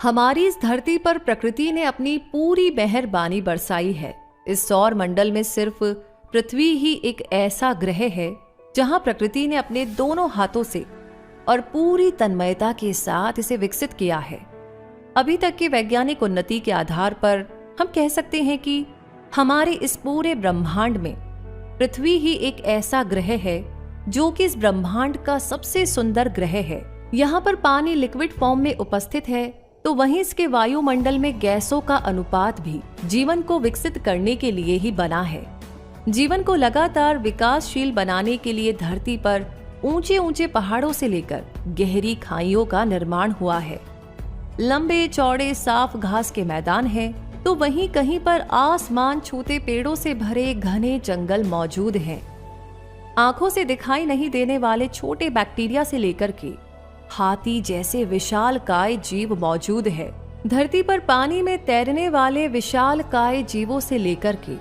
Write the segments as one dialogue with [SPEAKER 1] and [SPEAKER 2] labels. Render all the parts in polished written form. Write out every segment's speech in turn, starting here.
[SPEAKER 1] हमारी इस धरती पर प्रकृति ने अपनी पूरी मेहरबानी बरसाई है। इस सौर मंडल में सिर्फ पृथ्वी ही एक ऐसा ग्रह है जहां प्रकृति ने अपने दोनों हाथों से और पूरी तन्मयता के साथ इसे विकसित किया है। अभी तक की वैज्ञानिक उन्नति के आधार पर हम कह सकते हैं कि हमारे इस पूरे ब्रह्मांड में पृथ्वी ही एक ऐसा ग्रह है जो कि इस ब्रह्मांड का सबसे सुंदर ग्रह है। यहाँ पर पानी लिक्विड फॉर्म में उपस्थित है, तो वहीं इसके वायुमंडल में गैसों का अनुपात भी जीवन को विकसित करने के लिए ही बना है। जीवन को लगातार विकासशील बनाने के लिए धरती पर ऊंचे ऊंचे पहाड़ों से लेकर गहरी खाइयों का निर्माण हुआ है। लंबे चौड़े साफ घास के मैदान हैं, तो वहीं कहीं पर आसमान छूते पेड़ों से भरे घने जंगल मौजूद हैं। आंखों से दिखाई नहीं देने वाले छोटे बैक्टीरिया से लेकर के हाथी जैसे विशालकाय जीव मौजूद है। धरती पर पानी में तैरने वाले विशालकाय जीवों से लेकर के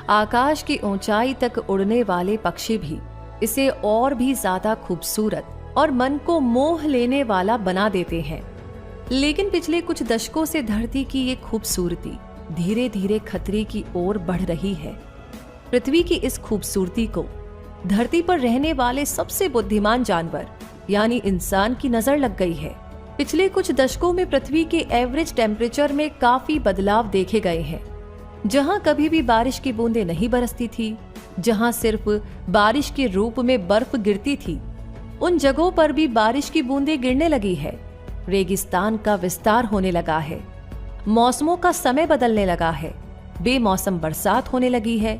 [SPEAKER 1] आकाश की ऊंचाई तक उड़ने वाले पक्षी भी इसे और भी ज्यादा खूबसूरत और मन को मोह लेने वाला बना देते हैं। लेकिन पिछले कुछ दशकों से धरती की ये खूबसूरती धीरे धीरे खतरे की ओर बढ़ रही है। पृथ्वी की इस खूबसूरती को धरती पर रहने वाले सबसे बुद्धिमान जानवर यानी इंसान की नजर लग गई है। पिछले कुछ दशकों में पृथ्वी के एवरेज टेम्परेचर में काफी बदलाव देखे गए हैं। जहां कभी भी बारिश की बूंदें नहीं बरसती थी, जहां सिर्फ बारिश के रूप में बर्फ गिरती थी, उन जगहों पर भी बारिश की बूंदें गिरने लगी है। रेगिस्तान का विस्तार होने लगा है, मौसमों का समय बदलने लगा है, बेमौसम बरसात होने लगी है,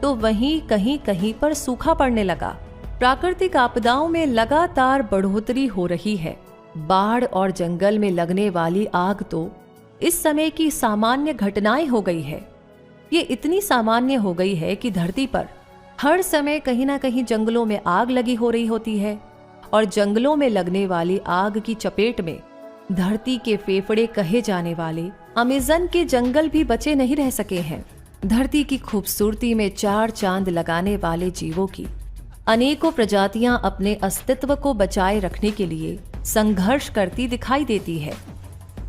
[SPEAKER 1] तो वहीं कहीं कहीं पर सूखा पड़ने लगा। प्राकृतिक आपदाओं में लगातार बढ़ोतरी हो रही है। बाढ़ और जंगल में लगने वाली आग तो इस समय की सामान्य घटनाएं हो गई है। ये इतनी सामान्य हो गई है कि धरती पर हर समय कहीं ना कहीं जंगलों में आग लगी हो रही होती है, और जंगलों में लगने वाली आग की चपेट में धरती के फेफड़े कहे जाने वाले अमेज़न के जंगल भी बचे नहीं रह सके हैं। धरती की खूबसूरती में चार चांद लगाने वाले जीवों की अनेकों प्रजातियां अपने अस्तित्व को बचाए रखने के लिए संघर्ष करती दिखाई देती है,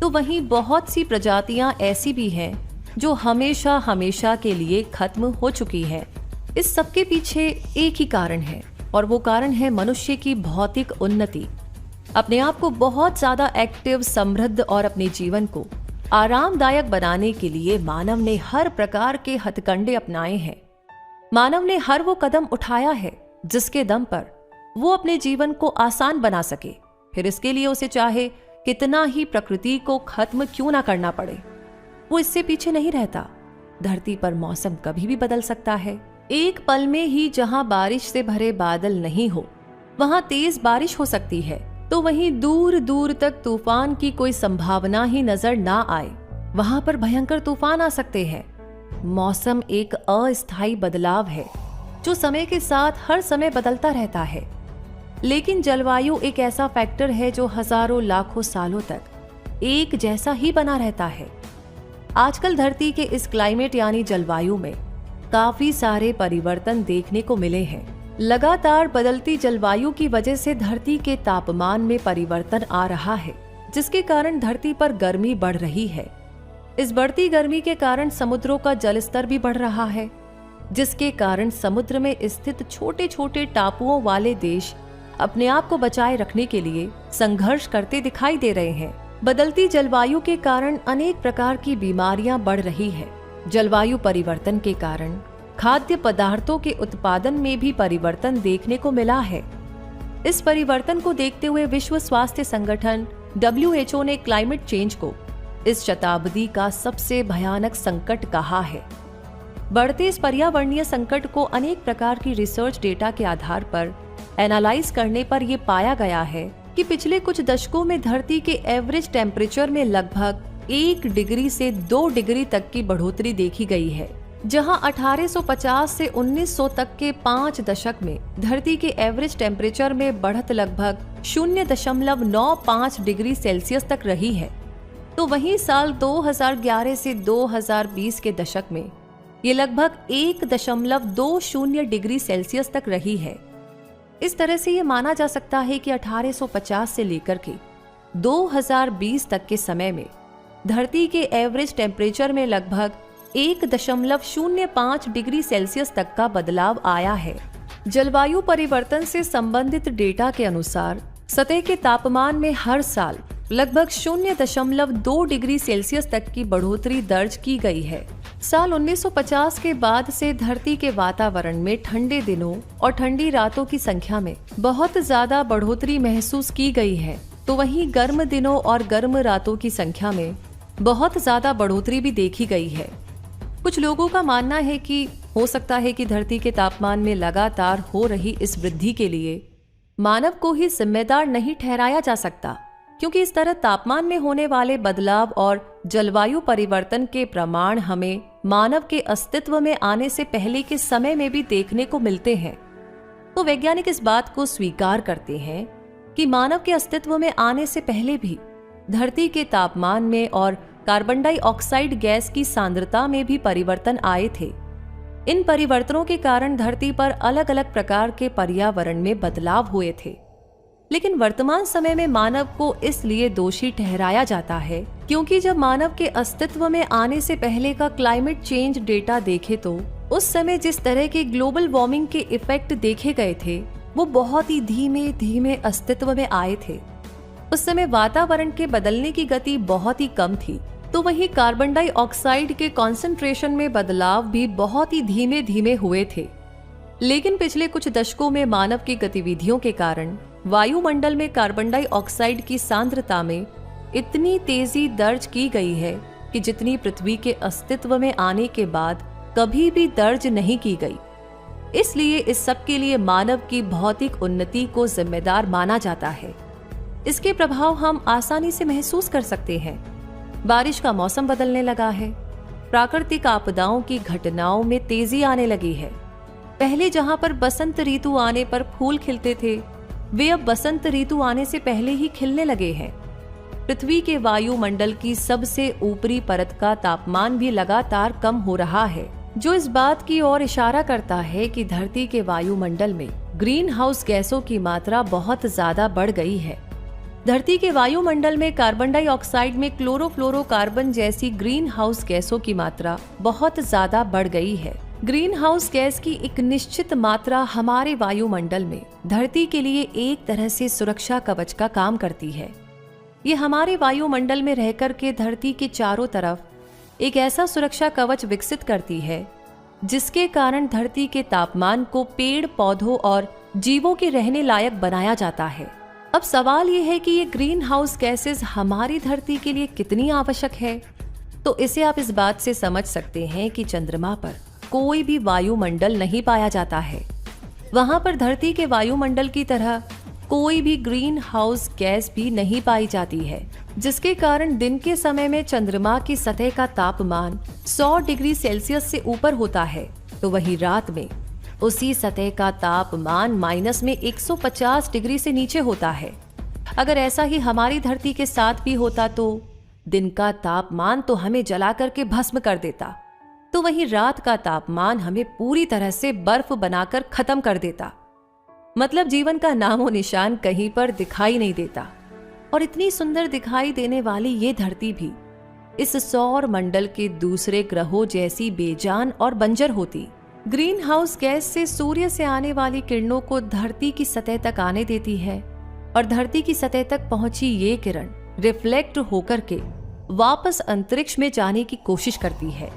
[SPEAKER 1] तो वहीं बहुत सी प्रजातियां ऐसी भी हैं जो हमेशा हमेशा के लिए खत्म हो चुकी हैं। इस सबके पीछे एक ही कारण है, और वो कारण है मनुष्य की भौतिक उन्नति। अपने आप को बहुत ज्यादा एक्टिव, समृद्ध और अपने जीवन को आरामदायक बनाने के लिए मानव ने हर प्रकार के हथकंडे अपनाए हैं। मानव ने हर वो कदम उठाया है जिसके दम पर वो अपने जीवन को आसान बना सके, फिर इसके लिए उसे चाहे कितना ही प्रकृति को खत्म क्यों ना करना पड़े, वो इससे पीछे नहीं रहता। धरती पर मौसम कभी भी बदल सकता है। एक पल में ही जहां बारिश से भरे बादल नहीं हो, वहां तेज बारिश हो सकती है, तो वहीं दूर दूर तक तूफान की कोई संभावना ही नजर ना आए, वहां पर भयंकर तूफान आ सकते हैं। मौसम एक अस्थायी बदलाव है जो समय के साथ हर समय बदलता रहता है। लेकिन जलवायु एक ऐसा फैक्टर है जो हजारों लाखों सालों तक एक जैसा ही बना रहता है। आजकल धरती के इस क्लाइमेट यानी जलवायु में काफी सारे परिवर्तन देखने को मिले हैं। लगातार बदलती जलवायु की वजह से धरती के तापमान में परिवर्तन आ रहा है, जिसके कारण धरती पर गर्मी बढ़ रही है। इस बढ़ती गर्मी के कारण समुद्रों का जलस्तर भी बढ़ रहा है, जिसके कारण समुद्र में स्थित छोटे छोटे टापुओं वाले देश अपने आप को बचाए रखने के लिए संघर्ष करते दिखाई दे रहे हैं। बदलती जलवायु के कारण अनेक प्रकार की बीमारियां बढ़ रही है। जलवायु परिवर्तन के कारण खाद्य पदार्थों के उत्पादन में भी परिवर्तन देखने को मिला है। इस परिवर्तन को देखते हुए विश्व स्वास्थ्य संगठन WHO ने क्लाइमेट चेंज को इस शताब्दी का सबसे भयानक संकट कहा है। बढ़ते इस पर्यावरणीय संकट को अनेक प्रकार की रिसर्च डेटा के आधार पर एनालाइज करने पर यह पाया गया है कि पिछले कुछ दशकों में धरती के एवरेज टेम्परेचर में लगभग 1 डिग्री से 2 डिग्री तक की बढ़ोतरी देखी गई है। जहां 1850 से 1900 तक के 5 दशक में धरती के एवरेज टेम्परेचर में बढ़त लगभग 0.95 डिग्री सेल्सियस तक रही है, तो वहीं साल 2011 से 2020 के दशक में ये लगभग 1.20 डिग्री सेल्सियस तक रही है। इस तरह से ये माना जा सकता है कि 1850 से लेकर के 2020 तक के समय में धरती के एवरेज टेम्परेचर में लगभग 1.05 डिग्री सेल्सियस तक का बदलाव आया है। जलवायु परिवर्तन से संबंधित डेटा के अनुसार सतह के तापमान में हर साल लगभग 0.2 डिग्री सेल्सियस तक की बढ़ोतरी दर्ज की गई है। साल 1950 के बाद से धरती के वातावरण में ठंडे दिनों और ठंडी रातों की संख्या में बहुत ज्यादा बढ़ोतरी महसूस की गई है, तो वहीं गर्म दिनों और गर्म रातों की संख्या में बहुत ज्यादा बढ़ोतरी भी देखी गई है। कुछ लोगों का मानना है कि हो सकता है कि धरती के तापमान में लगातार हो रही इस वृद्धि के लिए मानव को ही जिम्मेदार नहीं ठहराया जा सकता, क्योंकि इस तरह तापमान में होने वाले बदलाव और जलवायु परिवर्तन के प्रमाण हमें मानव के अस्तित्व में आने से पहले के समय में भी देखने को मिलते हैं। तो वैज्ञानिक इस बात को स्वीकार करते हैं कि मानव के अस्तित्व में आने से पहले भी धरती के तापमान में और कार्बन डाइऑक्साइड गैस की सांद्रता में भी परिवर्तन आए थे। इन परिवर्तनों के कारण धरती पर अलग अलग प्रकार के पर्यावरण में बदलाव हुए थे। लेकिन वर्तमान समय में मानव को इसलिए दोषी ठहराया जाता है क्योंकि जब मानव के अस्तित्व में आने से पहले का क्लाइमेट चेंज डेटा देखे तो उस समय जिस तरह के ग्लोबल वार्मिंग के इफेक्ट देखे गए थे वो बहुत ही धीमे धीमे अस्तित्व में आए थे। उस समय वातावरण के बदलने की गति बहुत ही कम थी, तो वहीं कार्बन डाइऑक्साइड के कॉन्सेंट्रेशन में बदलाव भी बहुत ही धीमे धीमे हुए थे। लेकिन पिछले कुछ दशकों में मानव की गतिविधियों के कारण वायुमंडल में कार्बन डाइऑक्साइड की सांद्रता में इतनी तेजी दर्ज की गई है कि जितनी पृथ्वी के अस्तित्व में आने के बाद कभी भी दर्ज नहीं की गई। इसलिए इस सब के लिए मानव की भौतिक उन्नति को जिम्मेदार माना जाता है। इसके प्रभाव हम आसानी से महसूस कर सकते हैं। बारिश का मौसम बदलने लगा है, प्राकृतिक आपदाओं की घटनाओं में तेजी आने लगी है। पहले जहां पर बसंत ऋतु आने पर फूल खिलते थे, वे अब बसंत ऋतु आने से पहले ही खिलने लगे हैं। पृथ्वी के वायुमंडल की सबसे ऊपरी परत का तापमान भी लगातार कम हो रहा है, जो इस बात की ओर इशारा करता है कि धरती के वायुमंडल में ग्रीन हाउस गैसों की मात्रा बहुत ज्यादा बढ़ गई है। धरती के वायुमंडल में कार्बन डाइऑक्साइड में क्लोरोफ्लोरोकार्बन जैसी ग्रीन हाउस गैसों की मात्रा बहुत ज्यादा बढ़ गई है। ग्रीन हाउस गैस की एक निश्चित मात्रा हमारे वायुमंडल में धरती के लिए एक तरह से सुरक्षा कवच का काम करती है। ये हमारे वायुमंडल में रहकर के धरती के चारों तरफ एक ऐसा सुरक्षा कवच विकसित करती है जिसके कारण धरती के तापमान को पेड़ पौधों और जीवों के रहने लायक बनाया जाता है। अब सवाल ये है कि ये ग्रीन हाउस गैसेस हमारी धरती के लिए कितनी आवश्यक है, तो इसे आप इस बात से समझ सकते हैं कि चंद्रमा पर कोई भी वायुमंडल नहीं पाया जाता है। वहां पर धरती के वायुमंडल की तरह कोई भी ग्रीन हाउस गैस भी नहीं पाई जाती है, जिसके कारण दिन के समय में चंद्रमा की सतह का तापमान 100 डिग्री सेल्सियस से ऊपर होता है, तो वहीं रात में उसी सतह का तापमान माइनस में 150 डिग्री से नीचे होता है। अगर ऐसा ही हमारी धरती के साथ भी होता तो दिन का तापमान तो हमें जला करके भस्म कर देता, तो वहीं रात का तापमान हमें पूरी तरह से बर्फ बनाकर खत्म कर देता। मतलब जीवन का नामो निशान कहीं पर दिखाई नहीं देता। और इतनी सुंदर दिखाई देने वाली ये धरती भी इस सौर मंडल के दूसरे ग्रहों जैसी बेजान और बंजर होती। ग्रीन हाउस गैस से सूर्य से आने वाली किरणों को धरती की सतह तक आने देती है और धरती की सतह तक पहुंची ये किरण रिफ्लेक्ट होकर के वापस अंतरिक्ष में जाने की कोशिश करती है।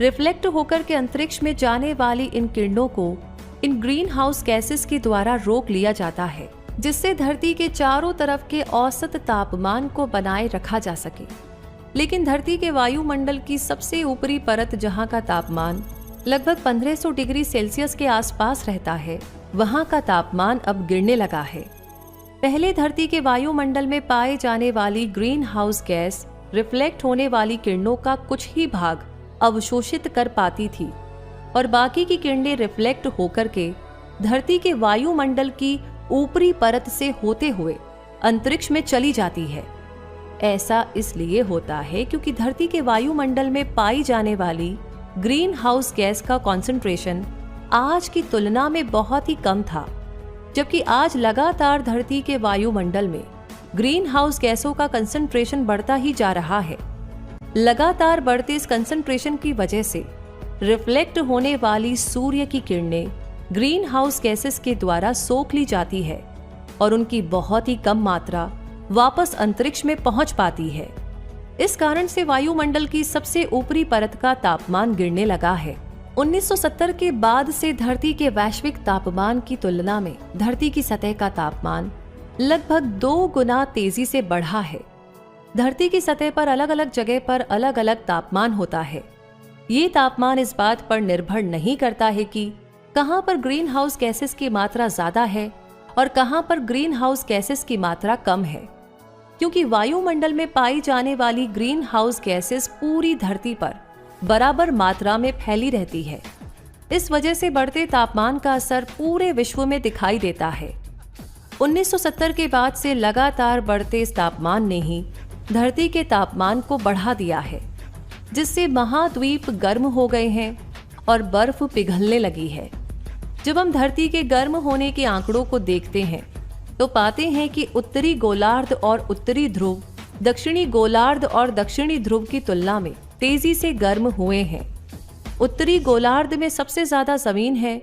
[SPEAKER 1] रिफ्लेक्ट होकर के अंतरिक्ष में जाने वाली इन किरणों को इन ग्रीन हाउस गैसेस के द्वारा रोक लिया जाता है, जिससे धरती के चारों तरफ के औसत तापमान को बनाए रखा जा सके। लेकिन धरती के वायुमंडल की सबसे ऊपरी परत, जहां का तापमान लगभग 1500 डिग्री सेल्सियस के आसपास रहता है, वहां का तापमान अब गिरने लगा है। पहले धरती के वायुमंडल में पाए जाने वाली ग्रीन हाउस गैस रिफ्लेक्ट होने वाली किरणों का कुछ ही भाग अवशोषित कर पाती थी और बाकी की किरणें रिफ्लेक्ट होकर के धरती के वायुमंडल की ऊपरी परत से होते हुए अंतरिक्ष में चली जाती है। ऐसा इसलिए होता है क्योंकि धरती के वायुमंडल में पाई जाने वाली ग्रीन हाउस गैस का कॉन्सेंट्रेशन आज की तुलना में बहुत ही कम था, जबकि आज लगातार धरती के वायुमंडल में ग्रीन हाउस गैसों का कंसंट्रेशन बढ़ता ही जा रहा है। लगातार बढ़ते इस कंसंट्रेशन की वजह से रिफ्लेक्ट होने वाली सूर्य की किरणें ग्रीन हाउस गैसेस के द्वारा सोख ली जाती है और उनकी बहुत ही कम मात्रा वापस अंतरिक्ष में पहुंच पाती है। इस कारण से वायुमंडल की सबसे ऊपरी परत का तापमान गिरने लगा है। 1970 के बाद से धरती के वैश्विक तापमान की तुलना में धरती की सतह का तापमान लगभग 2 गुना तेजी से बढ़ा है। धरती की सतह पर अलग अलग जगह पर अलग अलग तापमान होता है। ये तापमान इस बात पर निर्भर नहीं करता है कि कहां पर ग्रीन हाउस गैसेस की मात्रा ज्यादा है और कहां पर ग्रीन हाउस गैसेस की मात्रा कम है, क्योंकि वायुमंडल में पाई जाने वाली ग्रीन हाउस गैसेस पूरी धरती पर बराबर मात्रा में फैली रहती है। इस वजह से बढ़ते तापमान का असर पूरे विश्व में दिखाई देता है। 1970 के बाद से लगातार बढ़ते इस तापमान ने ही धरती के तापमान को बढ़ा दिया है, जिससे महाद्वीप गर्म हो गए हैं और बर्फ पिघलने लगी है। जब हम धरती के गर्म होने के आंकड़ों को देखते हैं तो पाते हैं कि उत्तरी गोलार्ध और उत्तरी ध्रुव दक्षिणी गोलार्ध और दक्षिणी ध्रुव की तुलना में तेजी से गर्म हुए हैं। उत्तरी गोलार्ध में सबसे ज्यादा जमीन है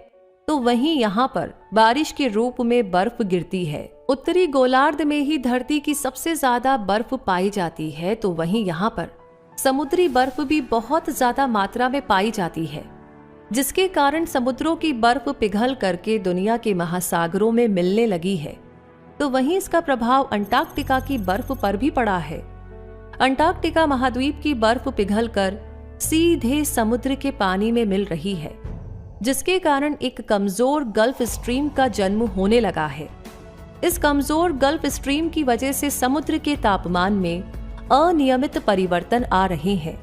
[SPEAKER 1] तो वहीं यहाँ पर बारिश के रूप में बर्फ गिरती है। उत्तरी गोलार्ध में ही धरती की सबसे ज्यादा बर्फ पाई जाती है तो वहीं यहाँ पर समुद्री बर्फ भी बहुत ज्यादा मात्रा में पाई जाती है, जिसके कारण समुद्रों की बर्फ पिघल करके दुनिया के महासागरों में मिलने लगी है। तो वहीं इसका प्रभाव अंटार्कटिका की बर्फ पर भी पड़ा है। अंटार्कटिका महाद्वीप की बर्फ पिघलकर सीधे समुद्र के पानी में मिल रही है, जिसके कारण एक कमजोर गल्फ स्ट्रीम का जन्म होने लगा है। इस कमजोर गल्फ स्ट्रीम की वजह से समुद्र के तापमान में अनियमित परिवर्तन आ रहे हैं।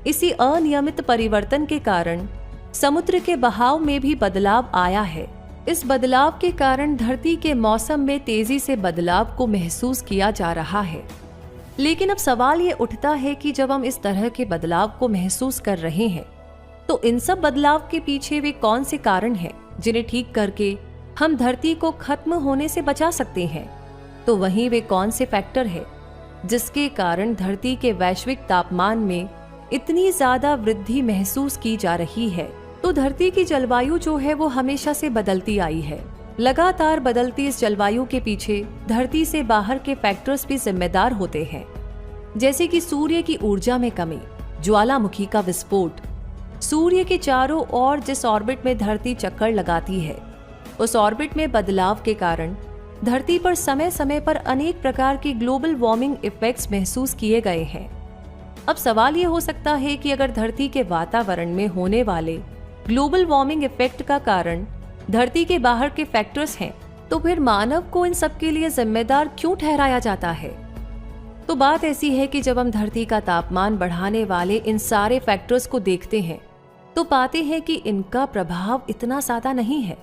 [SPEAKER 1] इसी अनियमित परिवर्तन के कारण समुद्र के बहाव में भी बदलाव आया है। इस बदलाव के कारण धरती के मौसम में तेजी से बदलाव को महसूस किया जा रहा है। लेकिन अब सवाल ये उठता है कि जब हम इस तरह के बदलाव को महसूस कर रहे हैं तो इन सब बदलाव के पीछे वे कौन से कारण हैं जिन्हें ठीक करके हम धरती को खत्म होने से बचा सकते हैं। तो वहीं वे कौन से फैक्टर है जिसके कारण धरती के वैश्विक तापमान में इतनी ज्यादा वृद्धि महसूस की जा रही है। तो धरती की जलवायु जो है वो हमेशा से बदलती आई है। लगातार बदलती इस जलवायु के पीछे धरती से बाहर के फैक्टर्स भी जिम्मेदार होते हैं, जैसे कि सूर्य की ऊर्जा में कमी, ज्वालामुखी का विस्फोट, सूर्य के चारों ओर जिस ऑर्बिट में धरती चक्कर लगाती है उस ऑर्बिट में बदलाव के कारण धरती पर समय समय पर अनेक प्रकार की ग्लोबल वार्मिंग इफेक्ट्स महसूस किए गए हैं। अब सवाल ये हो सकता है कि अगर धरती के वातावरण में होने वाले ग्लोबल वार्मिंग इफेक्ट का कारण धरती के बाहर के फैक्टर्स हैं, तो फिर मानव को इन सब के लिए जिम्मेदार क्यों ठहराया जाता है? तो बात ऐसी है कि जब हम धरती का तापमान बढ़ाने वाले इन सारे फैक्टर्स को देखते हैं तो पाते हैं कि इनका प्रभाव इतना ज्यादा नहीं है,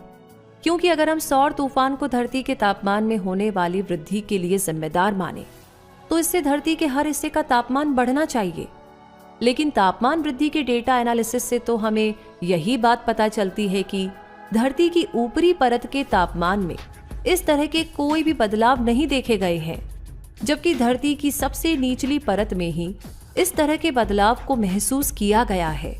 [SPEAKER 1] क्योंकि अगर हम सौर तूफान को धरती के तापमान में होने वाली वृद्धि के लिए जिम्मेदार माने तो इससे धरती के हर हिस्से का तापमान बढ़ना चाहिए। लेकिन तापमान वृद्धि के डेटा एनालिसिस से तो हमें यही बात पता चलती है कि धरती की ऊपरी परत के तापमान में इस तरह के कोई भी बदलाव नहीं देखे गए हैं, जबकि धरती की सबसे निचली परत में ही इस तरह के बदलाव को महसूस किया गया है,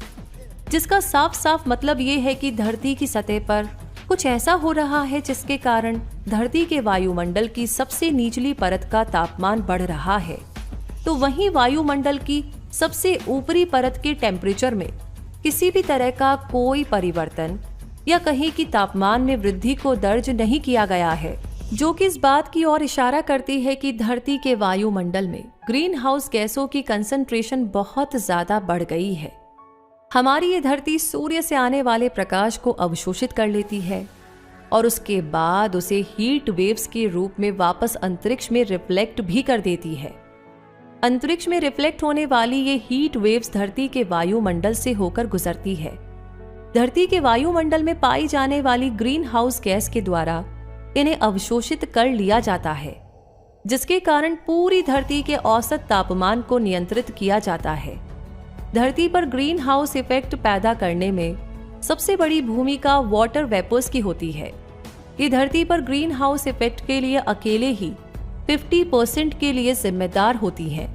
[SPEAKER 1] जिसका साफ साफ मतलब ये है कि धरती की सतह पर कुछ ऐसा हो रहा है जिसके कारण धरती के वायुमंडल की सबसे निचली परत का तापमान बढ़ रहा है। तो वहीं वायुमंडल की सबसे ऊपरी परत के टेम्परेचर में किसी भी तरह का कोई परिवर्तन या कहीं की तापमान में वृद्धि को दर्ज नहीं किया गया है, जो कि इस बात की ओर इशारा करती है कि धरती के वायुमंडल में ग्रीन हाउस गैसों की कंसंट्रेशन बहुत ज्यादा बढ़ गई है। हमारी ये धरती सूर्य से आने वाले प्रकाश को अवशोषित कर लेती है और उसके बाद उसे हीट वेव्स के रूप में वापस अंतरिक्ष में रिफ्लेक्ट भी कर देती है। अंतरिक्ष में रिफ्लेक्ट होने वाली ये हीट वेव्स धरती के वायुमंडल से होकर गुजरती है। धरती के वायुमंडल में पाई जाने वाली ग्रीन हाउस गैस के द्वारा इन्हें अवशोषित कर लिया जाता है, जिसके कारण पूरी धरती के औसत तापमान को नियंत्रित किया जाता है। धरती पर ग्रीन हाउस इफेक्ट पैदा करने में सबसे बड़ी भूमिका वाटर वेपर्स की होती है। ये धरती पर ग्रीन हाउस इफेक्ट के लिए अकेले ही 50% के लिए जिम्मेदार होती हैं।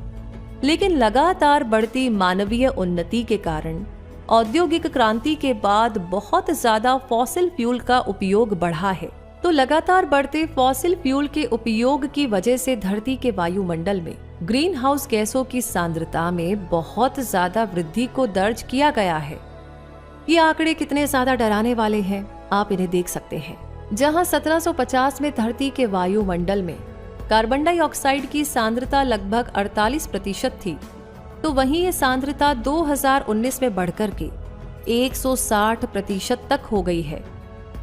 [SPEAKER 1] लेकिन लगातार बढ़ती मानवीय उन्नति के कारण औद्योगिक क्रांति के बाद बहुत ज्यादा फॉसिल फ्यूल का उपयोग बढ़ा है। तो लगातार बढ़ते फॉसिल फ्यूल के उपयोग की वजह से धरती के वायुमंडल में ग्रीन हाउस गैसों की सांद्रता में बहुत ज्यादा वृद्धि को दर्ज किया गया है। ये आंकड़े कितने ज्यादा डराने वाले हैं, आप इन्हें देख सकते हैं। जहां 1750 में धरती के वायुमंडल में कार्बन डाइऑक्साइड की सांद्रता लगभग 48% थी, तो वहीं ये सांद्रता 2019 में बढ़कर के 160% तक हो गई है।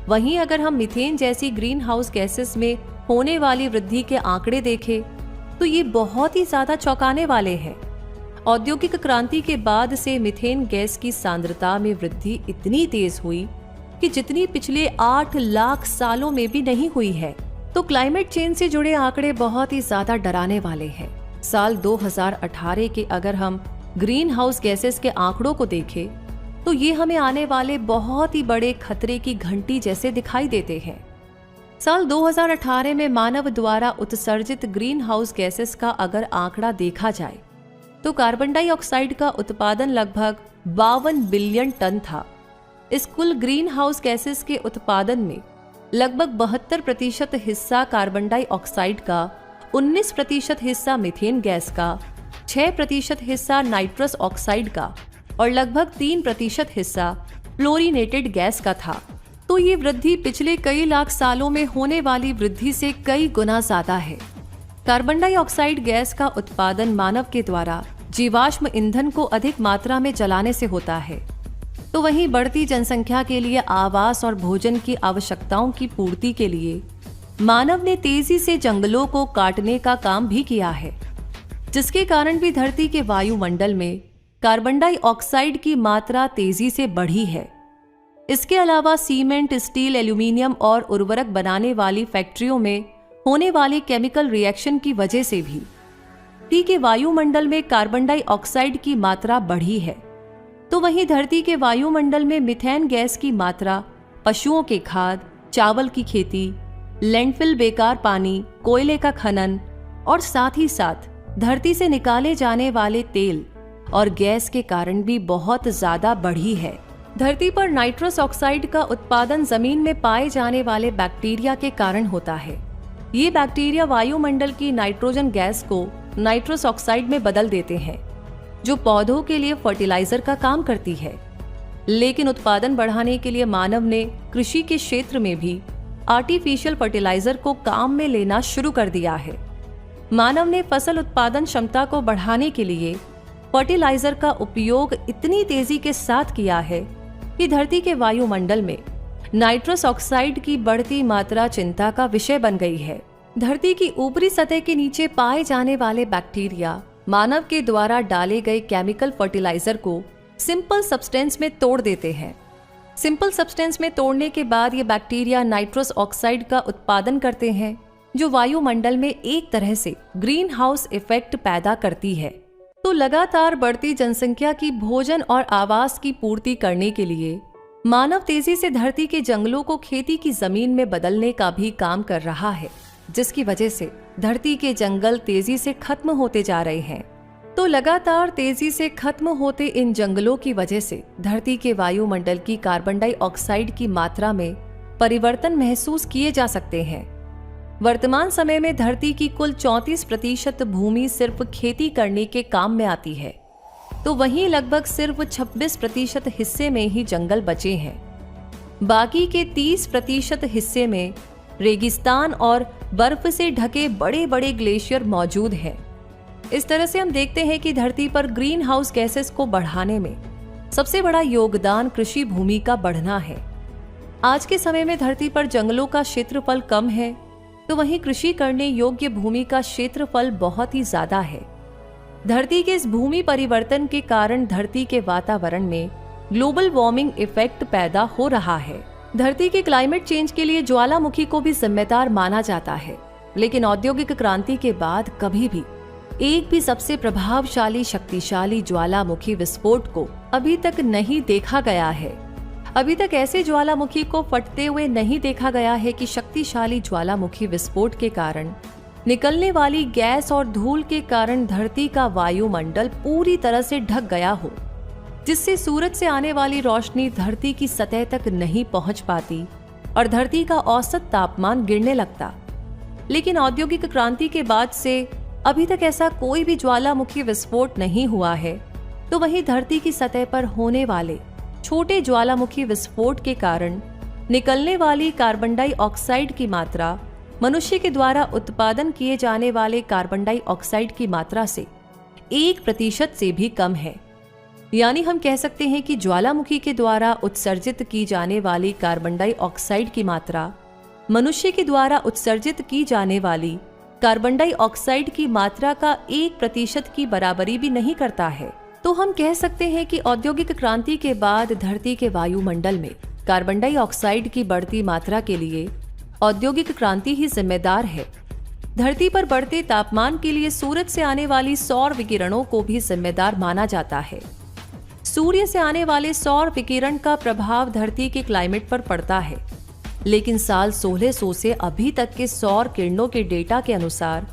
[SPEAKER 1] वहीं अगर हम मीथेन जैसी ग्रीन हाउस गैसेस में होने वाली वृद्धि के आंकड़े देखें तो ये बहुत ही ज्यादा चौंकाने वाले हैं। औद्योगिक क्रांति के बाद से मीथेन गैस की सांद्रता में वृद्धि इतनी तेज हुई कि जितनी पिछले 8 लाख सालों में भी नहीं हुई है। तो क्लाइमेट चेंज से जुड़े आंकड़े बहुत ही ज्यादा डराने वाले हैं। साल 2018 के अगर हम ग्रीन हाउस गैसेस के आंकड़ों को देखें तो ये हमें आने वाले बहुत ही बड़े खतरे की घंटी जैसे दिखाई देते हैं। साल 2018 में मानव द्वारा उत्सर्जित ग्रीन हाउस गैसेस का अगर आंकड़ा देखा जाए तो कार्बन डाइऑक्साइड का उत्पादन लगभग 52 बिलियन टन था। इस कुल ग्रीन हाउस गैसेस के उत्पादन में लगभग 72% हिस्सा कार्बन डाइऑक्साइड का, 19% हिस्सा मीथेन गैस का, 6% हिस्सा नाइट्रस ऑक्साइड का और लगभग 3% हिस्सा फ्लोरिनेटेड गैस का था। तो ये वृद्धि पिछले कई लाख सालों में होने वाली वृद्धि से कई गुना ज्यादा है। कार्बन डाइऑक्साइड गैस का उत्पादन मानव के द्वारा जीवाश्म ईंधन को अधिक मात्रा में जलाने से होता है। तो वहीं बढ़ती जनसंख्या के लिए आवास और भोजन की आवश्यकताओं की पूर्ति के लिए मानव ने तेजी से जंगलों को काटने का काम भी किया है, जिसके कारण भी धरती के वायुमंडल में कार्बन डाइऑक्साइड की मात्रा तेजी से बढ़ी है। इसके अलावा सीमेंट, स्टील, एल्यूमिनियम और उर्वरक बनाने वाली फैक्ट्रियों में होने वाले केमिकल रिएक्शन की वजह से भी धरती के वायुमंडल में कार्बन डाइऑक्साइड की मात्रा बढ़ी है। तो वहीं धरती के वायुमंडल में मीथेन गैस की मात्रा पशुओं के खाद, चावल की खेती, लैंडफिल बेकार पानी, कोयले का खनन और साथ ही साथ धरती से निकाले जाने वाले तेल और गैस के कारण भी बहुत ज्यादा बढ़ी है। धरती पर नाइट्रस ऑक्साइड का उत्पादन जमीन में पाए जाने वाले बैक्टीरिया के कारण होता है। ये बैक्टीरिया वायुमंडल की नाइट्रोजन गैस को नाइट्रस ऑक्साइड में बदल देते हैं, जो पौधों के लिए फर्टिलाइजर का काम करती है। लेकिन उत्पादन बढ़ाने के लिए मानव ने कृषि के क्षेत्र में भी आर्टिफिशियल फर्टिलाइजर को काम में लेना शुरू कर दिया है। मानव ने फसल उत्पादन क्षमता को बढ़ाने के लिए फर्टिलाइजर का उपयोग इतनी तेजी के साथ किया है कि धरती के वायुमंडल में नाइट्रस ऑक्साइड की बढ़ती मात्रा चिंता का विषय बन गई है। धरती की ऊपरी सतह के नीचे पाए जाने वाले बैक्टीरिया मानव के द्वारा डाले गए केमिकल फर्टिलाइजर को सिंपल सब्सटेंस में तोड़ देते हैं। सिंपल सब्सटेंस में तोड़ने के बाद ये बैक्टीरिया नाइट्रस ऑक्साइड का उत्पादन करते हैं, जो वायुमंडल में एक तरह से ग्रीन हाउस इफेक्ट पैदा करती है। तो लगातार बढ़ती जनसंख्या की भोजन और आवास की पूर्ति करने के लिए मानव तेजी से धरती के जंगलों को खेती की जमीन में बदलने का भी काम कर रहा है, जिसकी वजह से धरती के जंगल तेजी से खत्म होते जा रहे हैं। तो लगातार तेजी से खत्म होते इन जंगलों की वजह से धरती के वायुमंडल की कार्बन डाइऑक्साइड की मात्रा में परिवर्तन महसूस किए जा सकते हैं। वर्तमान समय में धरती की कुल 34% भूमि सिर्फ खेती करने के काम में आती है, तो वहीं लगभग सिर्फ 26% हिस्से में ही जंगल बचे हैं। बाकी के 30% हिस्से में रेगिस्तान और बर्फ से ढके बड़े बड़े ग्लेशियर मौजूद हैं। इस तरह से हम देखते हैं कि धरती पर ग्रीन हाउस गैसेस को बढ़ाने में सबसे बड़ा योगदान कृषि भूमि का बढ़ना है। आज के समय में धरती पर जंगलों का क्षेत्रफल कम है, तो वहीं कृषि करने योग्य भूमि का क्षेत्रफल बहुत ही ज्यादा है। धरती के इस भूमि परिवर्तन के कारण धरती के वातावरण में ग्लोबल वार्मिंग इफेक्ट पैदा हो रहा है। धरती के क्लाइमेट चेंज के लिए ज्वालामुखी को भी जिम्मेदार माना जाता है, लेकिन औद्योगिक क्रांति के बाद कभी भी एक भी सबसे प्रभावशाली शक्तिशाली ज्वालामुखी विस्फोट को अभी तक नहीं देखा गया है। अभी तक ऐसे ज्वालामुखी को फटते हुए नहीं देखा गया है कि शक्तिशाली ज्वालामुखी विस्फोट के कारण निकलने वाली गैस और धूल के कारण धरती का वायुमंडल पूरी तरह से ढक गया हो, जिससे सूरज से आने वाली रोशनी धरती की सतह तक नहीं पहुंच पाती और धरती का औसत तापमान गिरने लगता। लेकिन औद्योगिक क्रांति के बाद से अभी तक ऐसा कोई भी ज्वालामुखी विस्फोट नहीं हुआ है। तो वहीं धरती की सतह पर होने वाले छोटे ज्वालामुखी विस्फोट के कारण निकलने वाली कार्बन डाइऑक्साइड की मात्रा मनुष्य के द्वारा उत्पादन किए जाने वाले कार्बन डाइऑक्साइड की मात्रा से 1% से भी कम है। यानी हम कह सकते हैं कि ज्वालामुखी के द्वारा उत्सर्जित की जाने वाली कार्बन डाइऑक्साइड की मात्रा मनुष्य के द्वारा उत्सर्जित की जाने वाली कार्बन डाइऑक्साइड की मात्रा का 1% की बराबरी भी नहीं करता है। तो हम कह सकते हैं कि औद्योगिक क्रांति के बाद धरती के वायुमंडल में कार्बन डाइऑक्साइड की बढ़ती मात्रा के लिए औद्योगिक क्रांति ही जिम्मेदार है। धरती पर बढ़ते तापमान के लिए सूरज से आने वाली सौर विकिरणों को भी जिम्मेदार माना जाता है। सूर्य से आने वाले सौर विकिरण का प्रभाव धरती के क्लाइमेट पर पड़ता है, लेकिन साल 1600 से अभी तक के सौर किरणों के डेटा के अनुसार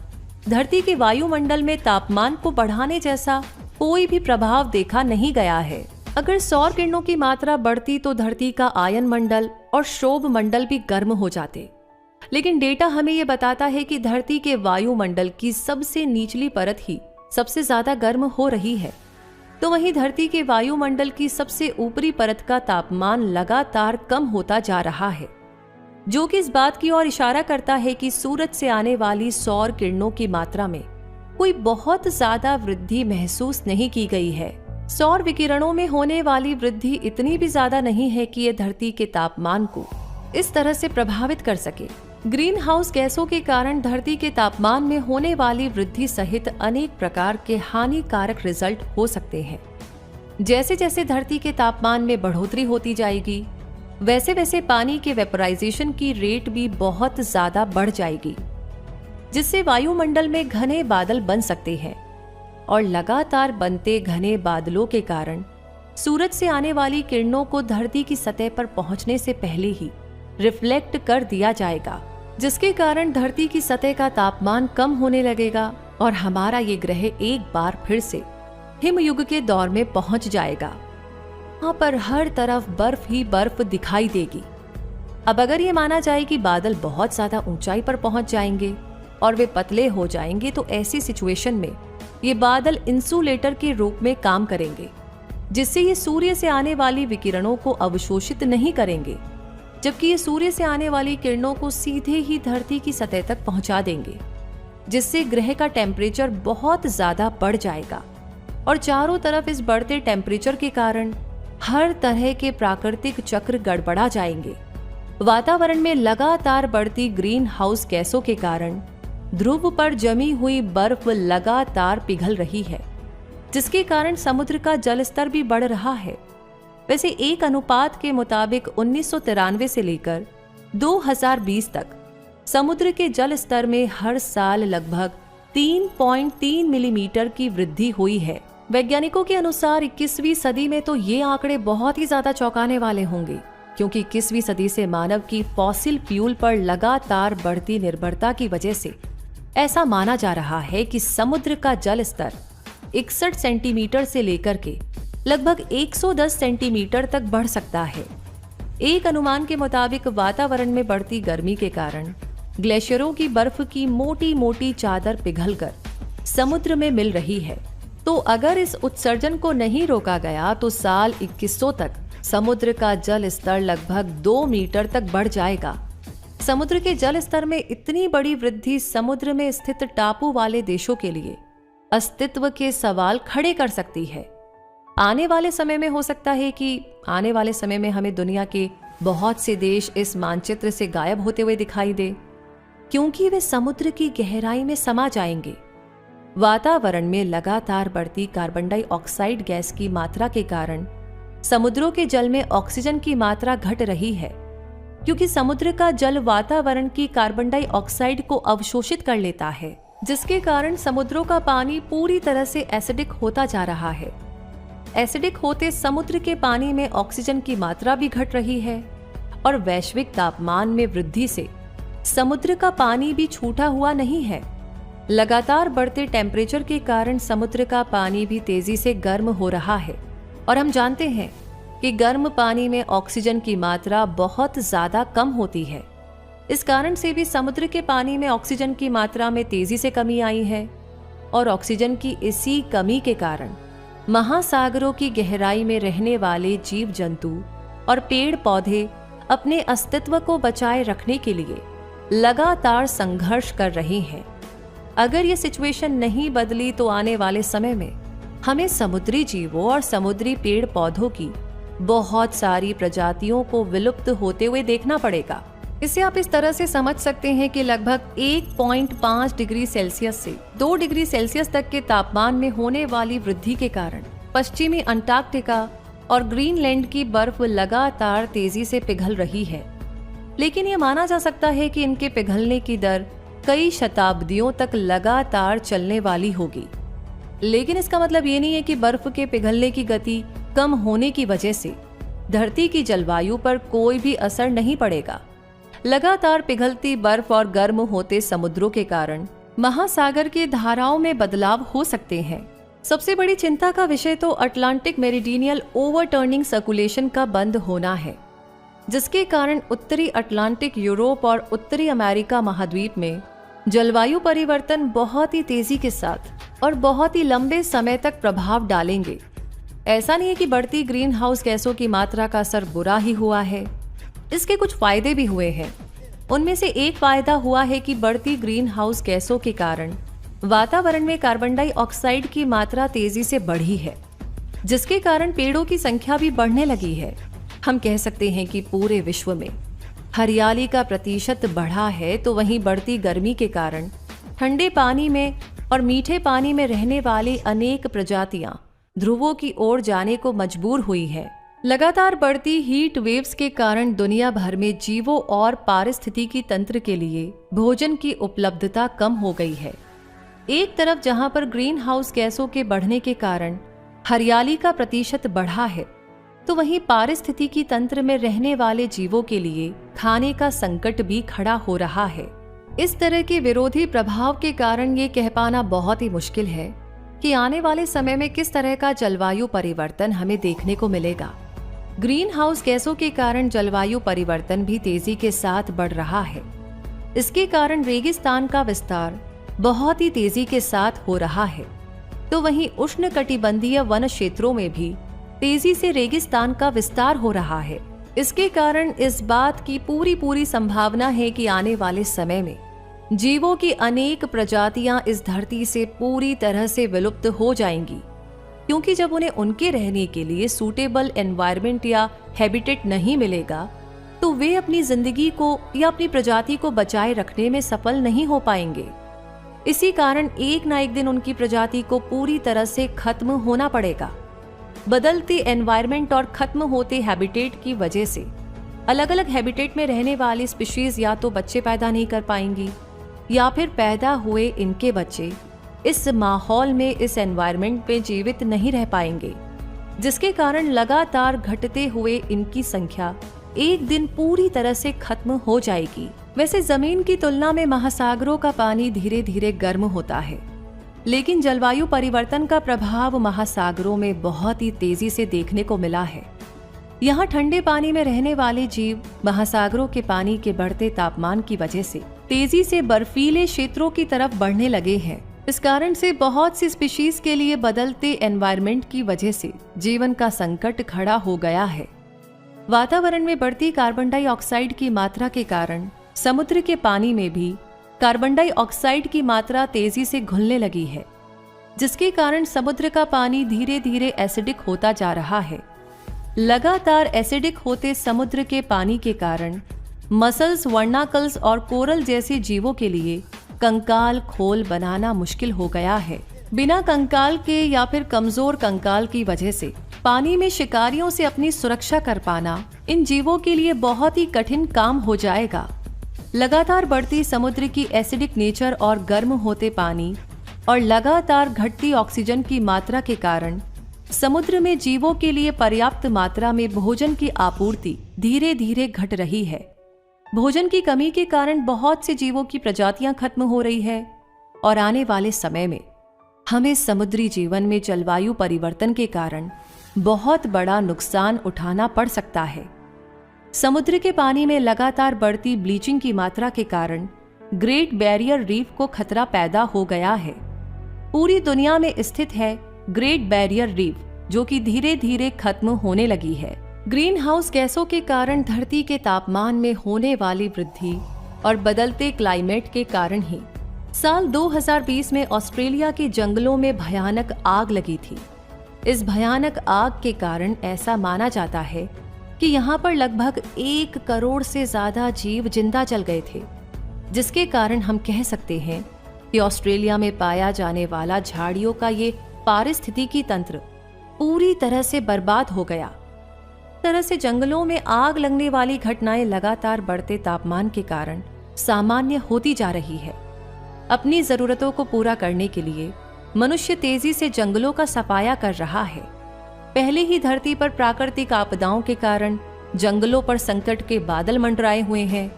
[SPEAKER 1] धरती के वायुमंडल में तापमान को बढ़ाने जैसा कोई भी प्रभाव देखा नहीं गया है। अगर सौर किरणों की मात्रा बढ़ती तो धरती का आयन मंडल और क्षोभ मंडल भी गर्म हो जाते। लेकिन डेटा हमें यह बताता है कि धरती के वायुमंडल की सबसे निचली परत ही सबसे ज्यादा गर्म हो रही है। तो वहीं धरती के वायुमंडल की सबसे ऊपरी परत का तापमान लगातार कम होता जा रहा है, जो कि इस बात की ओर इशारा करता है कि सूरज से आने वाली सौर किरणों की मात्रा में कोई बहुत ज्यादा वृद्धि महसूस नहीं की गई है। सौर विकिरणों में होने वाली वृद्धि इतनी भी ज्यादा नहीं है कि यह धरती के तापमान को इस तरह से प्रभावित कर सके। ग्रीन हाउस गैसों के कारण धरती के तापमान में होने वाली वृद्धि सहित अनेक प्रकार के हानिकारक रिजल्ट हो सकते हैं। जैसे जैसे धरती के तापमान में बढ़ोतरी होती जाएगी, वैसे वैसे पानी के वेपोराइजेशन की रेट भी बहुत ज्यादा बढ़ जाएगी, जिससे वायुमंडल में घने बादल बन सकते हैं। और लगातार बनते घने बादलों के कारण सूरज से आने वाली किरणों को धरती की सतह पर पहुंचने से पहले ही रिफ्लेक्ट कर दिया जाएगा, जिसके कारण धरती की सतह का तापमान कम होने लगेगा और हमारा ये ग्रह एक बार फिर से हिमयुग के दौर में पहुंच जाएगा। वहां पर हर तरफ बर्फ ही बर्फ दिखाई देगी। अब अगर ये माना जाए कि बादल बहुत ज्यादा ऊंचाई पर पहुंच जाएंगे और वे पतले हो जाएंगे, तो ऐसी सिचुएशन में ये बादल इंसुलेटर के रूप में काम करेंगे, जिससे ये सूर्य से आने वाली विकिरणों को अवशोषित नहीं करेंगे, जबकि ये सूर्य से आने वाली किरणों को सीधे ही धरती की सतह तक पहुंचा देंगे, जिससे ग्रह का टेम्परेचर बहुत ज्यादा बढ़ जाएगा। और चारों तरफ इस बढ़ते टेम्परेचर के कारण हर तरह के प्राकृतिक चक्र गड़बड़ा जाएंगे। वातावरण में लगातार बढ़ती ग्रीन हाउस गैसों के कारण ध्रुव पर जमी हुई बर्फ लगातार पिघल रही है, जिसके कारण समुद्र का जल स्तर भी बढ़ रहा है। वैसे एक अनुपात के मुताबिक 1993 से लेकर 2020 तक समुद्र के जल स्तर में हर साल लगभग 3.3 मिलीमीटर की वृद्धि हुई है। वैज्ञानिकों के अनुसार 21वीं सदी में तो ये आंकड़े बहुत ही ज्यादा चौंकाने वाले होंगे, क्योंकि 21वीं सदी से मानव की फॉसिल फ्यूल पर लगातार बढ़ती निर्भरता की वजह से ऐसा माना जा रहा है कि समुद्र का जल स्तर 61 सेंटीमीटर से लेकर के लगभग 110 सेंटीमीटर तक बढ़ सकता है। एक अनुमान के मुताबिक वातावरण में बढ़ती गर्मी के कारण ग्लेशियरों की बर्फ की मोटी मोटी चादर पिघलकर समुद्र में मिल रही है। तो अगर इस उत्सर्जन को नहीं रोका गया तो साल 2100 तक समुद्र का जल स्तर लगभग 2 मीटर तक बढ़ जाएगा। समुद्र के जल स्तर में इतनी बड़ी वृद्धि समुद्र में स्थित टापू वाले देशों के लिए अस्तित्व के सवाल खड़े कर सकती है। आने वाले समय में हो सकता है कि आने वाले समय में हमें दुनिया के बहुत से देश इस मानचित्र से गायब होते हुए दिखाई दे, क्योंकि वे समुद्र की गहराई में समा जाएंगे। वातावरण में लगातार बढ़ती कार्बन डाइऑक्साइड गैस की मात्रा के कारण समुद्रों के जल में ऑक्सीजन की मात्रा घट रही है, क्योंकि समुद्र का जल वातावरण की कार्बन डाइऑक्साइड को अवशोषित कर लेता है, जिसके कारण समुद्रों का पानी पूरी तरह से एसिडिक होता जा रहा है। एसिडिक होते समुद्र के पानी में ऑक्सीजन की मात्रा भी घट रही है और वैश्विक तापमान में वृद्धि से समुद्र का पानी भी छूटा हुआ नहीं है। लगातार बढ़ते टेम्परेचर के कारण समुद्र का पानी भी तेजी से गर्म हो रहा है और हम जानते हैं कि गर्म पानी में ऑक्सीजन की मात्रा बहुत ज्यादा कम होती है। इस कारण से भी समुद्र के पानी में ऑक्सीजन की मात्रा में तेजी से कमी आई है और ऑक्सीजन की इसी कमी के कारण महासागरों की गहराई में रहने वाले जीव जंतु और पेड़ पौधे अपने अस्तित्व को बचाए रखने के लिए लगातार संघर्ष कर रहे हैं। अगर ये सिचुएशन नहीं बदली तो आने वाले समय में हमें समुद्री जीवों और समुद्री पेड़ पौधों की बहुत सारी प्रजातियों को विलुप्त होते हुए देखना पड़ेगा। इसे आप इस तरह से समझ सकते हैं कि लगभग 1.5 डिग्री सेल्सियस से 2 डिग्री सेल्सियस तक के तापमान में होने वाली वृद्धि के कारण पश्चिमी अंटार्कटिका और ग्रीनलैंड की बर्फ लगातार तेजी से पिघल रही है। लेकिन ये माना जा सकता है कि इनके पिघलने की दर कई शताब्दियों तक लगातार चलने वाली होगी। लेकिन इसका मतलब ये नहीं है कि बर्फ के पिघलने की गति कम होने की वजह से धरती की जलवायु पर कोई भी असर नहीं पड़ेगा। लगातार पिघलती बर्फ और गर्म होते समुद्रों के कारण महासागर की धाराओं में बदलाव हो सकते हैं। सबसे बड़ी चिंता का विषय तो अटलांटिक मेरिडियनल ओवरटर्निंग सर्कुलेशन का बंद होना है, जिसके कारण उत्तरी अटलांटिक, यूरोप और उत्तरी अमेरिका महाद्वीप में जलवायु परिवर्तन बहुत ही तेजी के साथ और बहुत ही लंबे समय तक प्रभाव डालेंगे। ऐसा नहीं है कि बढ़ती ग्रीन हाउस गैसों की मात्रा का असर बुरा ही हुआ है, इसके कुछ फायदे भी हुए हैं। उनमें से एक फायदा हुआ है कि बढ़ती ग्रीन हाउस गैसों के कारण वातावरण में कार्बन डाइऑक्साइड की मात्रा तेजी से बढ़ी है, जिसके कारण पेड़ों की संख्या भी बढ़ने लगी है। हम कह सकते हैं कि पूरे विश्व में हरियाली का प्रतिशत बढ़ा है, तो वहीं बढ़ती गर्मी के कारण ठंडे पानी में और मीठे पानी में रहने वाली अनेक प्रजातियां ध्रुवों की ओर जाने को मजबूर हुई है। लगातार बढ़ती हीट वेव्स के कारण दुनिया भर में जीवों और पारिस्थितिकी तंत्र के लिए भोजन की उपलब्धता कम हो गई है। एक तरफ जहां पर ग्रीन हाउस गैसों के बढ़ने के कारण हरियाली का प्रतिशत बढ़ा है, तो वहीं पारिस्थितिकी तंत्र में रहने वाले जीवों के लिए खाने का संकट भी खड़ा हो रहा है। इस तरह के विरोधी प्रभाव के कारण ये कह पाना बहुत ही मुश्किल है कि आने वाले समय में किस तरह का जलवायु परिवर्तन हमें देखने को मिलेगा। ग्रीन हाउस गैसों के कारण जलवायु परिवर्तन भी तेजी के साथ बढ़ रहा है। इसके कारण रेगिस्तान का विस्तार बहुत ही तेजी के साथ हो रहा है, तो वहीं उष्णकटिबंधीय वन क्षेत्रों में भी तेजी से रेगिस्तान का विस्तार हो रहा है। इसके कारण इस बात की पूरी संभावना है कि आने वाले समय में जीवों की अनेक प्रजातियां इस धरती से पूरी तरह से विलुप्त हो जाएंगी, क्योंकि जब उन्हें उनके रहने के लिए सूटेबल एनवायरनमेंट या हैबिटेट नहीं मिलेगा, तो वे अपनी जिंदगी को या अपनी प्रजाति को बचाए रखने में सफल नहीं हो पाएंगे। इसी कारण एक ना एक दिन उनकी प्रजाति को पूरी तरह से खत्म होना पड़ेगा। बदलते एनवायरनमेंट और खत्म होते हैबिटेट की वजह से अलग अलग हैबिटेट में रहने वाली स्पीशीज या तो बच्चे पैदा नहीं कर पाएंगी, या फिर पैदा हुए इनके बच्चे इस माहौल में, इस एनवायरनमेंट में जीवित नहीं रह पाएंगे, जिसके कारण लगातार घटते हुए इनकी संख्या एक दिन पूरी तरह से खत्म हो जाएगी। वैसे जमीन की तुलना में महासागरों का पानी धीरे धीरे गर्म होता है, लेकिन जलवायु परिवर्तन का प्रभाव महासागरों में बहुत ही तेजी से देखने को मिला है। यहाँ ठंडे पानी में रहने वाले जीव महासागरों के पानी के बढ़ते तापमान की वजह से तेजी से बर्फीले क्षेत्रों की तरफ बढ़ने लगे हैं। इस कारण से बहुत सी स्पीशीज के लिए बदलते एनवायरनमेंट की वजह से जीवन का संकट खड़ा हो गया है। वातावरण में बढ़ती कार्बन डाइऑक्साइड की मात्रा के कारण समुद्र के पानी में भी कार्बन डाइऑक्साइड की मात्रा तेजी से घुलने लगी है, जिसके कारण समुद्र का पानी धीरे धीरे एसिडिक होता जा रहा है। लगातार एसिडिक होते समुद्र के पानी के कारण मसल्स, वर्नाकल्स और कोरल जैसे जीवों के लिए कंकाल खोल बनाना मुश्किल हो गया है। बिना कंकाल के या फिर कमजोर कंकाल की वजह से पानी में शिकारियों से अपनी सुरक्षा कर पाना इन जीवों के लिए बहुत ही कठिन काम हो जाएगा। लगातार बढ़ती समुद्र की एसिडिक नेचर और गर्म होते पानी और लगातार घटती ऑक्सीजन की मात्रा के कारण समुद्र में जीवों के लिए पर्याप्त मात्रा में भोजन की आपूर्ति धीरे धीरे घट रही है। भोजन की कमी के कारण बहुत से जीवों की प्रजातियां खत्म हो रही है। और आने वाले समय में हमें समुद्री जीवन में जलवायु परिवर्तन के कारण बहुत बड़ा नुकसान उठाना पड़ सकता है। समुद्र के पानी में लगातार बढ़ती ब्लीचिंग की मात्रा के कारण ग्रेट बैरियर रीफ को खतरा पैदा हो गया है। पूरी दुनिया में स्थित है ग्रेट बैरियर रीफ, जो कि धीरे धीरे खत्म होने लगी है। ग्रीन हाउस गैसों के कारण धरती के तापमान में होने वाली वृद्धि और बदलते क्लाइमेट के कारण ही साल 2020 में ऑस्ट्रेलिया के जंगलों में भयानक आग लगी थी। इस भयानक आग के कारण ऐसा माना जाता है कि यहाँ पर लगभग 1 करोड़ से ज्यादा जीव जिंदा जल गए थे, जिसके कारण हम कह सकते हैं कि ऑस्ट्रेलिया में पाया जाने वाला झाड़ियों का ये पारिस्थितिकी तंत्र पूरी तरह से बर्बाद हो गया। तरह से जंगलों में आग लगने वाली घटनाएं लगातार बढ़ते तापमान के कारण सामान्य होती जा रही है। अपनी जरूरतों को पूरा करने के लिए मनुष्य तेजी से जंगलों का सफाया कर रहा है। पहले ही धरती पर प्राकृतिक आपदाओं के कारण जंगलों पर संकट के बादल मंडराए हुए हैं,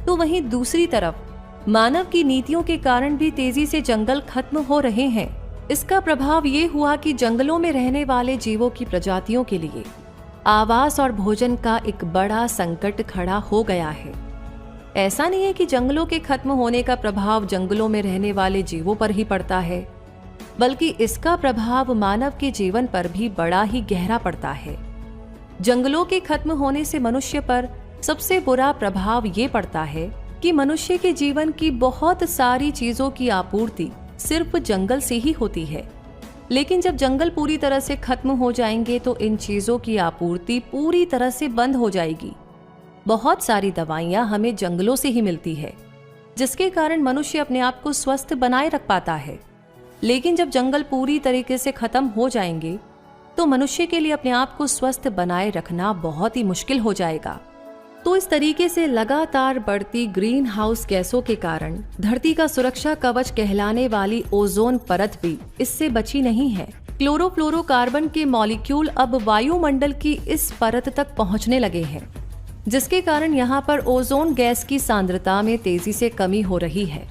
[SPEAKER 1] तो वहीं दूसरी तरफ मानव की नीतियों के कारण भी तेजी से जंगल खत्म हो रहे हैं। इसका प्रभाव ये हुआ कि जंगलों में रहने वाले जीवों की प्रजातियों के लिए आवास और भोजन का एक बड़ा संकट खड़ा हो गया है। ऐसा नहीं है कि जंगलों के खत्म होने का प्रभाव जंगलों में रहने वाले जीवों पर ही पड़ता है, बल्कि इसका प्रभाव मानव के जीवन पर भी बड़ा ही गहरा पड़ता है। जंगलों के खत्म होने से मनुष्य पर सबसे बुरा प्रभाव ये पड़ता है कि मनुष्य के जीवन की बहुत सारी चीजों की आपूर्ति सिर्फ जंगल से ही होती है। लेकिन जब जंगल पूरी तरह से खत्म हो जाएंगे तो इन चीजों की आपूर्ति पूरी तरह से बंद हो जाएगी। बहुत सारी दवाइयां हमें जंगलों से ही मिलती है, जिसके कारण मनुष्य अपने आप को स्वस्थ बनाए रख पाता है। लेकिन जब जंगल पूरी तरीके से खत्म हो जाएंगे तो मनुष्य के लिए अपने आप को स्वस्थ बनाए रखना बहुत ही मुश्किल हो जाएगा। तो इस तरीके से लगातार बढ़ती ग्रीन हाउस गैसों के कारण धरती का सुरक्षा कवच कहलाने वाली ओजोन परत भी इससे बची नहीं है। क्लोरोफ्लोरोकार्बन के मॉलिक्यूल अब वायुमंडल की इस परत तक पहुंचने लगे हैं, जिसके कारण यहाँ पर ओजोन गैस की सांद्रता में तेजी से कमी हो रही है।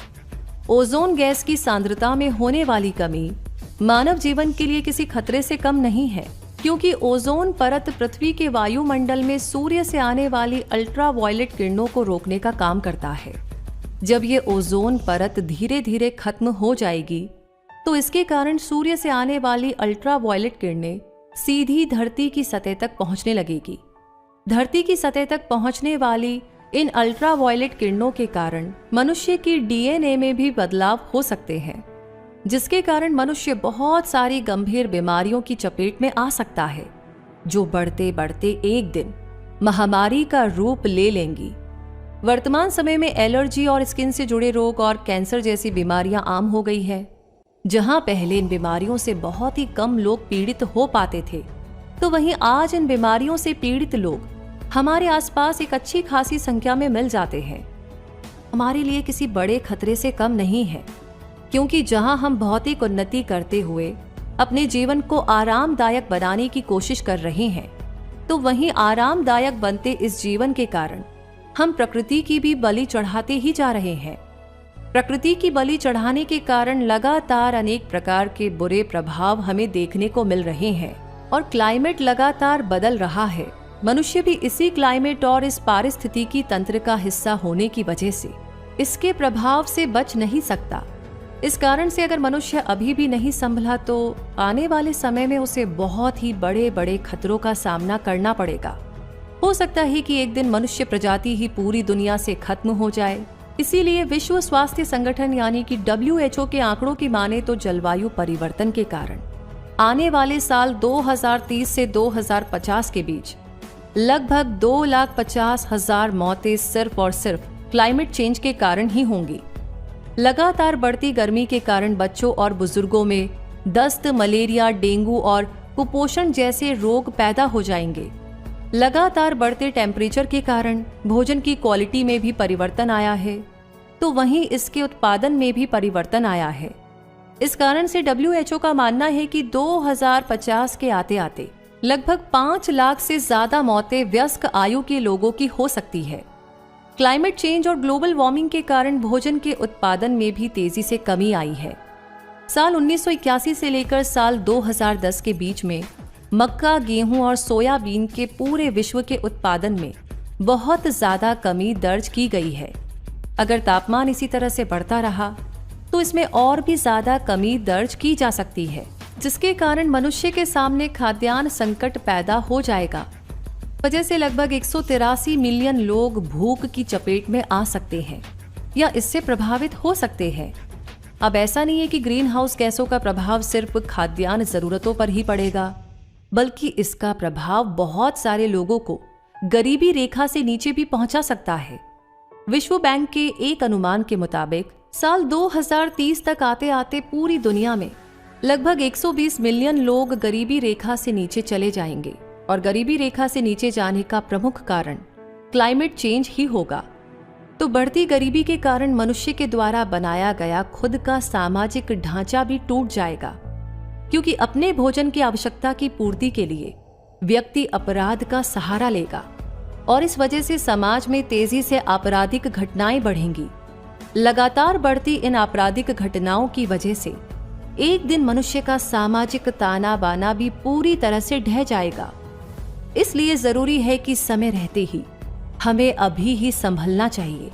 [SPEAKER 1] ओजोन गैस की सांद्रता में होने वाली कमी मानव जीवन के लिए किसी खतरे से कम नहीं है, क्योंकि ओजोन परत पृथ्वी के वायुमंडल में सूर्य से आने वाली अल्ट्रावायलेट किरणों को रोकने का काम करता है। जब ये ओजोन परत धीरे धीरे खत्म हो जाएगी तो इसके कारण सूर्य से आने वाली अल्ट्रावायलेट किरणें सीधी धरती की सतह तक पहुंचने लगेगी। धरती की सतह तक पहुंचने वाली इन अल्ट्रावायलेट किरणों के कारण मनुष्य की डीएनए में भी बदलाव हो सकते हैं, जिसके कारण मनुष्य बहुत सारी गंभीर बीमारियों की चपेट में आ सकता है, जो बढ़ते बढ़ते एक दिन महामारी का रूप ले लेंगी। वर्तमान समय में एलर्जी और स्किन से जुड़े रोग और कैंसर जैसी बीमारियां आम हो गई है। जहां पहले इन बीमारियों से बहुत ही कम लोग पीड़ित हो पाते थे, तो वहीं आज इन बीमारियों से पीड़ित लोग हमारे आसपास एक अच्छी खासी संख्या में मिल जाते हैं। हमारे लिए किसी बड़े खतरे से कम नहीं है, क्योंकि जहां हम भौतिक उन्नति करते हुए अपने जीवन को आरामदायक बनाने की कोशिश कर रहे हैं, तो वहीं आरामदायक बनते इस जीवन के कारण हम प्रकृति की भी बलि चढ़ाते ही जा रहे हैं। प्रकृति की बलि चढ़ाने के कारण लगातार अनेक प्रकार के बुरे प्रभाव हमें देखने को मिल रहे हैं और क्लाइमेट लगातार बदल रहा है। मनुष्य भी इसी क्लाइमेट और इस पारिस्थितिकी तंत्र का हिस्सा होने की वजह से इसके प्रभाव से बच नहीं सकता। इस कारण से अगर मनुष्य अभी भी नहीं संभला तो आने वाले समय में उसे बहुत ही बड़े बड़े खतरों का सामना करना पड़ेगा। हो सकता है कि एक दिन मनुष्य प्रजाति ही पूरी दुनिया से खत्म हो जाए। इसीलिए विश्व स्वास्थ्य संगठन यानी कि WHO के आंकड़ों की माने तो जलवायु परिवर्तन के कारण आने वाले साल 2030 से 2050 के बीच लगभग 2,50,000 मौतें सिर्फ और सिर्फ क्लाइमेट चेंज के कारण ही होंगी। लगातार बढ़ती गर्मी के कारण बच्चों और बुजुर्गों में दस्त, मलेरिया, डेंगू और कुपोषण जैसे रोग पैदा हो जाएंगे। लगातार बढ़ते टेम्परेचर के कारण भोजन की क्वालिटी में भी परिवर्तन आया है, तो वहीं इसके उत्पादन में भी परिवर्तन आया है। इस कारण से WHO का मानना है कि 2050 के आते आते लगभग 5 लाख से ज्यादा मौतें वयस्क आयु के लोगों की हो सकती है। क्लाइमेट चेंज और ग्लोबल वार्मिंग के कारण भोजन के उत्पादन में भी तेजी से कमी आई है। साल 1981 से लेकर साल 2010 के बीच में मक्का, गेहूं और सोयाबीन के पूरे विश्व के उत्पादन में बहुत ज्यादा कमी दर्ज की गई है। अगर तापमान इसी तरह से बढ़ता रहा तो इसमें और भी ज्यादा कमी दर्ज की जा सकती है, जिसके कारण मनुष्य के सामने खाद्यान्न संकट पैदा हो जाएगा। वजह से लगभग 183 मिलियन लोग भूख की चपेट में आ सकते हैं या इससे प्रभावित हो सकते हैं। अब ऐसा नहीं है कि ग्रीन हाउस गैसों का प्रभाव सिर्फ खाद्यान्न जरूरतों पर ही पड़ेगा, बल्कि इसका प्रभाव बहुत सारे लोगों को गरीबी रेखा से नीचे भी पहुंचा सकता है। विश्व बैंक के एक अनुमान के मुताबिक साल 2030 तक आते आते पूरी दुनिया में लगभग 120 मिलियन लोग गरीबी रेखा से नीचे चले जाएंगे और गरीबी रेखा से नीचे जाने का प्रमुख कारण क्लाइमेट चेंज ही होगा। तो बढ़ती गरीबी के कारण मनुष्य के द्वारा बनाया गया खुद का सामाजिक ढांचा भी टूट जाएगा, क्योंकि अपने भोजन की आवश्यकता की पूर्ति के लिए व्यक्ति अपराध का सहारा लेगा और इस वजह से समाज में तेजी से आपराधिक घटनाएं बढ़ेंगी। लगातार बढ़ती इन आपराधिक घटनाओं की वजह से एक दिन मनुष्य का सामाजिक ताना बाना भी पूरी तरह से ढह जाएगा। इसलिए जरूरी है कि समय रहते ही हमें अभी ही संभलना चाहिए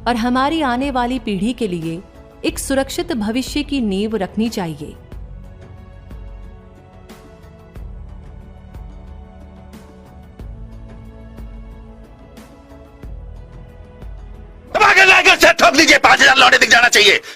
[SPEAKER 1] और हमारी आने वाली पीढ़ी के लिए एक सुरक्षित भविष्य की नींव रखनी चाहिए।
[SPEAKER 2] ठोक दीजिए, 5,000 लौटे दिख जाना चाहिए।